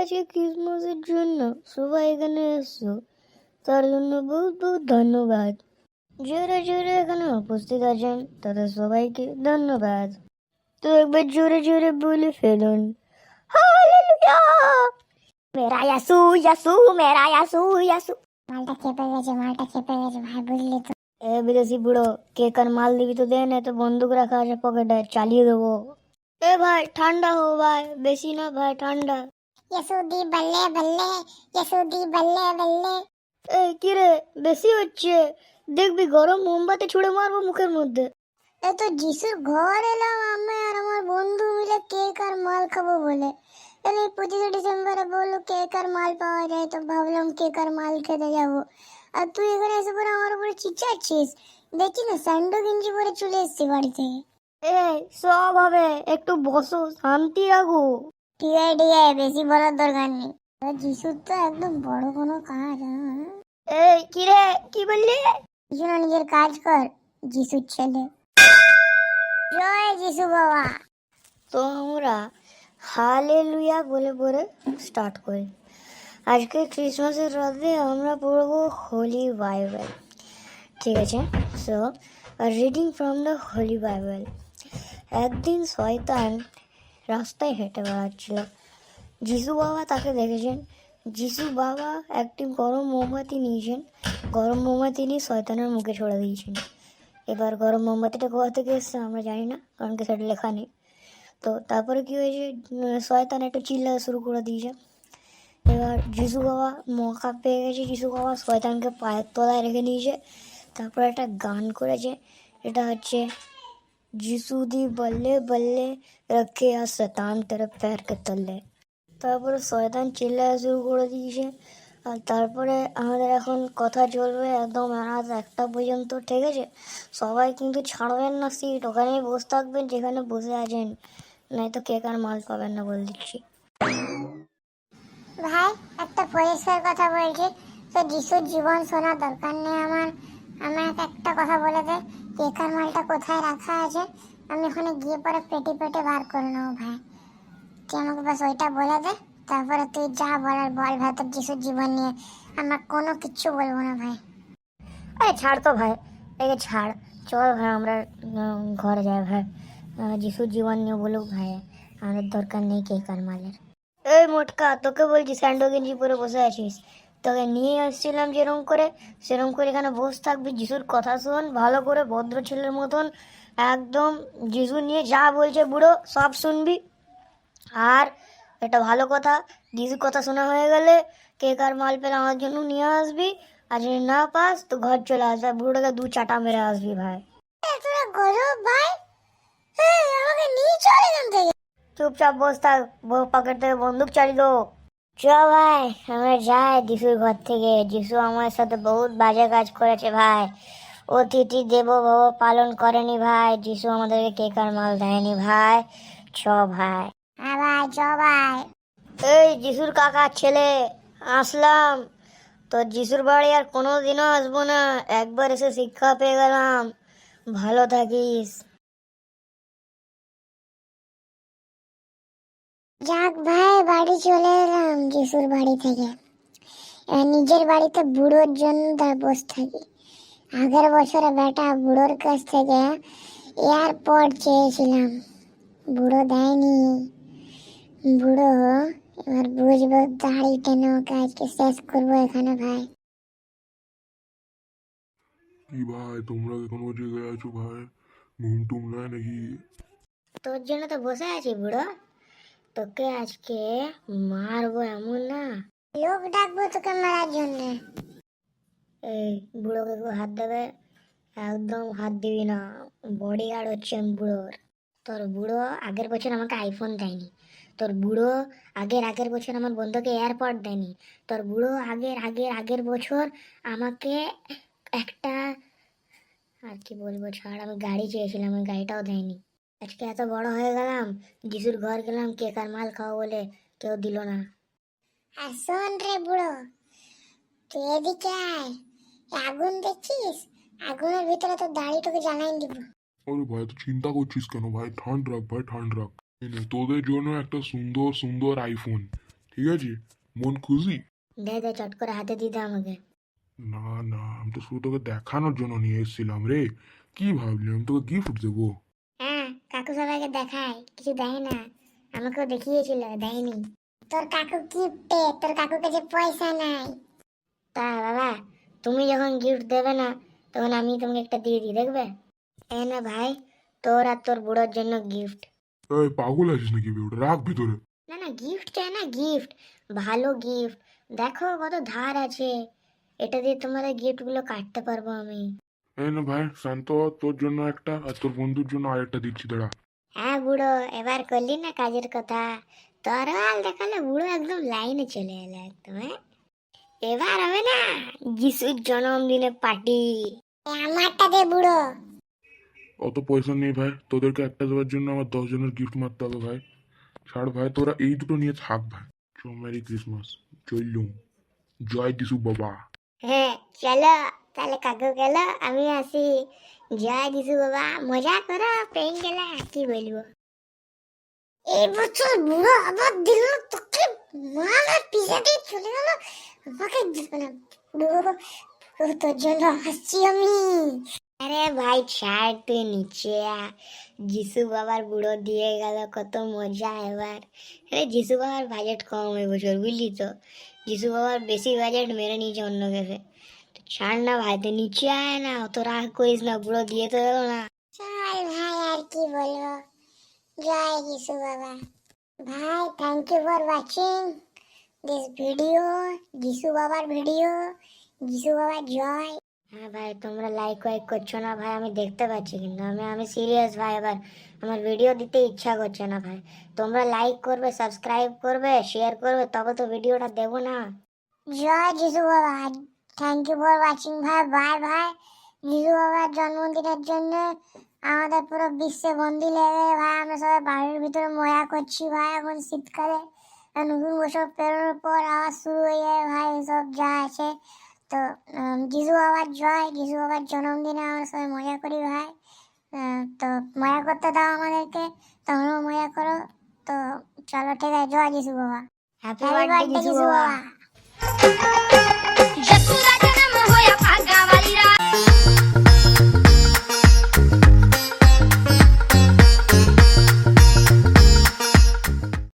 আজকে ক্রিসমাসের জন্য সবাই এখানে এসছো, তার জন্য বহুত বহুত ধন্যবাদ। যারা যারা এখানে উপস্থিত আছেন তাদের সবাইকে ধন্যবাদ। তো একবার জোরে জোরে বলে ফেলুন, হালেলুয়া! মেরা ইয়াসু ইয়াসু, মেরা ইয়াসু ইয়াসু। মালটা খেপে গেছে ভাই, বুঝলি তো। এ বিদেশি বুড়ো, কেক আর মাল দিবি তো দে, না তো বন্দুক রাখা আছে পকেটে, চালিয়ে দেবো। এ ভাই ঠান্ডা হো ভাই, বেশি না ভাই, ঠান্ডা। ইয়াসুদি বল্লে বল্লে, ইয়াসুদি বল্লে বল্লে। এই কিরে, বেশি হচ্ছে, দেখবি গরম মোমবাতি ছুঁড়ে মারবো মুখের মধ্যে। এই তো যিশুর ঘর এলাম আমি আর আমার বন্ধু মিলে কেক আর মাল খাবো বলে। এই 25 ডিসেম্বরে বললো কেক আর মাল পাওয়া যায়, তো ভাবলাম কেক আর মাল খেতে যাবো। আর তুই এখানে এসে পরে আমার উপরে চিৎচাচ্ছিস। দেখছি না স্যান্ডো গেঞ্জি পরে চলে এসছি বাড়ি থেকে। এই সব হবে, একটু বসো, শান্তি রাখো। ঠিক আছে, বেশি বলার দরকার নেই। যিশুর তো একদম বড় কোনো কাজ। এই কিরে, কি বললি? কিছু না, নিজের কাজ কর, যিশুর ছেলে। জয় যিশু বাবা। তো আমরা হালেলুয়া বলে পরে স্টার্ট করি। আজকে ক্রিসমাসের রাতে আমরা পড়বো হোলি বাইবেল, ঠিক আছে? So reading from the Holi Bible. একদিন শয়তান রাস্তায় হেঁটে বেড়াচ্ছিল। যিশু বাবা তাকে দেখেছেন। যিশু বাবা একটি গরম মোমবাতি নিয়েছেন, গরম মোমবাতি নিয়ে শয়তানের মুখে ছড়ে দিয়েছেন। এবার গরম মোমবাতিটা কোথা থেকে এসছে আমরা জানি না, কারণ কি সেটা লেখা নেই। তো তারপরে কী হয়েছে, শয়তান একটু চিল্লা শুরু করে দিয়েছে। এবার যিশু বাবা মৌকা পেয়ে গেছে, যিশু বাবা শয়তানকে পায়ের তলায় রেখে নিয়েছে। তারপরে একটা গান করেছে, এটা হচ্ছে যিশু দি বল্লে বল্লে রক্ষে আর শয়তান তেরে প্যার কে তলে। তারপরে শয়তান চিল্লায় শুরু করে দিয়েছে। আর তারপরে আমাদের এখন কথা চলবে একদম রাত 1টা পর্যন্ত, ঠিক আছে? সবাই কিন্তু ছাড়বেন না সিট, ওখানেই বসে থাকবেন যেখানে বসে আছেন, নয়তো কেক আর মাল পাবেন না বলে দিচ্ছি। ভাই একটা পরিষ্কার কথা বলছি, তো যিশুর জীবন শোনার দরকার নেই আমার। আমাকে একটা কথা বলে দে, কেক আর মালটা কোথায় রাখা আছে, আমি ওখানে গিয়ে পরে পেটে পেটে বার করে নেবো ভাই। তুই আমাকে বাস ওইটা বলে দে, তারপরে তুই যা বলার বল ভাই, তোর যিশুর জীবন নিয়ে আমার কোনো কিচ্ছু বলবো না ভাই। আরে ছাড় তো ভাই, একে ছাড়, চল ভাই আমরা ঘরে যাই ভাই। যিশুর জীবন নিয়ে বলুক ভাই, আমাদের দরকার নেই কেক আর মালের। এই মোটকা, তোকে বলছি স্যান্ডো গেঞ্জি পরে বসে আছিস, তোকে নিয়ে আসছিলাম যেরকম করে সেরকম করে এখানে বসে থাকবি, যিশুর কথা শোন ভালো করে ভদ্র ছেলের মতন একদম। যিশু নিয়ে যা বলছে বুড়ো সব শুনবি। আর এটা ভালো কথা, যিশুর কথা শোনা হয়ে গেলে কেক আর মাল পেলে আমার জন্য নিয়ে আসবি। আর যদি না পাস তো ঘর চলে আসবে, বুড়োটাকে 2 চাটা মেরে আসবি ভাই। তোরা গরিব ভাই, আমাকে নিয়ে চল এখান থেকে। চুপচাপ বস থাক, পকেট থেকে বন্দুক চালিয়ে দো। চ ভাই আমরা যাই যিশুর ঘর থেকে। যিশু আমার সাথে বহুত বাজে কাজ করেছে ভাই, অতিথি দেবো ভব পালন করেনি ভাই, যিশু আমাদেরকে কেক আর মাল দেয়নি ভাই। চ ভাই। হ্যাঁ ভাই, চ ভাই। এই যিশুর কাকার ছেলে, আসলাম। তো যিশুর বাড়ি আর কোনোদিনও আসবো না, একবার এসে শিক্ষা পেয়ে গেলাম। ভালো থাকিস। যাক ভাই, বাড়ি চলে এলাম যিশুর বাড়ি থেকে। নিজের বাড়িতে বুড়োর জন্য তার বসে থাকি। আগের বছরে বেটা বুড়োর কাছ থেকে এয়ারপড চেয়েছিলাম, বুড়ো দেয়নি। বুড়ো এবার বুঝবো, দাড়ি টেনে ওকে আজকে শেষ করবো এখানে ভাই। কি ভাই, তোমরা কোনো জায়গায় আছো ভাই? ঘুম টুম নাই নাকি? তোর জন্য তো বসে আছি বুড়ো, তোকে আজকে মারবো এমন না। লোক ডাকবো তোকে মারার জন্য। এই বুড়োকে কেউ হাত দেবে, একদম হাত দিবি না, বডি গার্ড হচ্ছে আমি বুড়োর। তোর বুড়ো আগের বছর আমাকে আইফোন দেয়নি, তোর বুড়ো আগের আগের বছর আমার বন্ধুকে এয়ারপড দেয়নি, তোর বুড়ো আগের আগের আগের বছর আমাকে একটা, আর কি বলবো ছাড়, আমি গাড়ি চেয়েছিলাম, ওই গাড়িটাও দেয়নি। আজকে এত বড় হয়ে গেলাম, যিশুর ঘর গেলাম কেক আর মাল খাওয়া বলে, কেউ দিল না। আর শোন রে বুড়ো, তুই এদিকে আয়। আগুন দেখছিস, আগুনের ভিতরে তোর দাড়ি তোকে জ্বালাই দিব। আরে ভাই, তো চিন্তা করছিস কেন ভাই? ঠান্ড রাখ ভাই, ঠান্ড রাখ। এই নে, তোদের জন্য একটা সুন্দর সুন্দর আইফোন, ঠিক আছে, মন খুশি? দে দে, চট করে হাতে দিয়ে দে আমাকে। না না, আমি তো শুধু তোকে দেখানোর জন্য নিয়ে এসেছিলাম রে। কি ভাবলি আমি তোকে গিফট দেবো? হ্যাঁ, কাকু সবাইকে দেখায়, কিছু দেয় না। আমাকেও দেখিয়েছিল, দেয়নি। তোর কাকু কিপটে, তোর কাকুর কাছে পয়সা নাই। তা বাবা, তুমি যখন গিফট দেবে না তখন আমি তোমাকে একটা দিয়ে দিই, দেখবে? এ না ভাই, তোর আর তোর বুড়োর জন্য গিফট। এই পাগল আছিস নাকি বে? ওটা রাখ ভিতরে। না না, গিফট চাই না, গিফট, ভালো গিফট। দেখো কত ধার আছে, এটা দিয়ে তোমাদের গিফটগুলো কাটতে পারবো আমি। এই না ভাই, শান্ত হ, তোর জন্য একটা আর তোর বন্ধুর জন্য আরেকটা দিচ্ছি, দাঁড়া। হ্যাঁ বুড়ো, এবার করলি না কাজের কথা। তরোয়াল দেখালে বুড়ো একদম লাইনে চলে এলো একদম, হ্যাঁ? এবার হবে না যিশুর জন্মদিনে পার্টি। আমারটা দে বুড়ো। অত পয়সা নেই ভাই, তোদেরকে একটা দেওয়ার জন্য আমার 10 জনের গিফট মারতে হবে ভাই। ছাড় ভাই, তোরা এই দুটো নিয়ে থাক ভাই। চো, মেরি ক্রিসমাস। চললুম। জয় যিশু বাবা। হ্যাঁ চলো, তাহলে কাকু গেল, আমি আসি। জয় যিশু বাবা, মজা করো, পেন গেলা, কি বলবো। এই বছর বুড়ো আবার দিল তোকে, মারা পিছা দিয়ে চলে গেল, আমাকে দিবে না। বুড়ো, বুড়ো তোর জন্য হাসছি আমি। আরে ভাই ছাড়, তুই নিচে আ। যিশু বাবার বুড়ো দিয়ে গেল, কত মজা এবার। আরে যিশু বাবার বাজেট কম এবছর, বুঝলি তো? যিশু বাবার বেশি বাজেট মেরে নিয়েছে অন্য কাছে। তো ছাড় না ভাই, তুই নিচে আয় না, অত রাগ করিস না, বুড়ো দিয়ে তো গেল না। চল ভাই, আর কি বলবো। জয় যিশু বাবা। ভাই, thank you for watching this video, Jishu বাবার ভিডিও। যিশু বাবা জয়। হ্যাঁ ভাই, তোমরা লাইক ওয়াইক করছো না ভাই, আমি দেখতে পাচ্ছি, কিন্তু আমি সিরিয়াস ভাই। এবার আমার ভিডিও দিতে ইচ্ছা করছে না ভাই। তোমরা লাইক করবে, সাবস্ক্রাইব করবে, শেয়ার করবে, তবে তো ভিডিওটা দেবো না। জয় যিশু বাবা। থ্যাংক ইউ ফর ওয়াচিং ভাই, বাই ভাই। যিশু বাবার জন্মদিনের জন্য আমাদের পুরো বিশ্বে বন্দি লেগে ভাই, আমরা সবাই বাড়ির ভিতরে মজা করছি ভাই। এখন শীতকালে আর নতুন বছর পেরোনোর পর আবার শুরু হয়ে যায় ভাই সব যা আছে। তো যিশু বাবার জয়, যিশু বাবার জন্মদিনে আমরা সবাই মজা করি ভাই। তো মজা করতে দাও আমাদেরকে, তোমরাও মজা করো। তো চলো, ঠিক আছে, জয় যিশু বাবা। হ্যাপি হ্যাপি বার্থডে বার্থডে যিশু যিশু বাবা। বাবা। Jesús la tenemos hoy apagada,